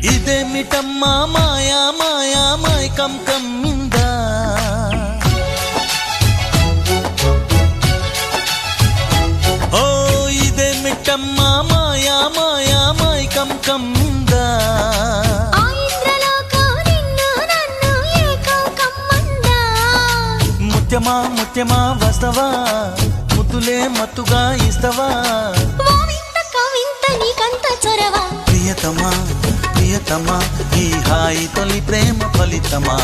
ఇదేమిటమ్మా మాయా మాయా మైకం కమ్మిందా ఓ ఇదేమిటమ్మా మాయా మాయా మైకం కమ్మిందా ముత్యమా ముత్యమా వస్తవా ముద్దులే మత్తుగా ఇస్తవా ప్రియతమా ప్రియతమా ఈ హాయి తొలి ప్రేమ ఫలితమా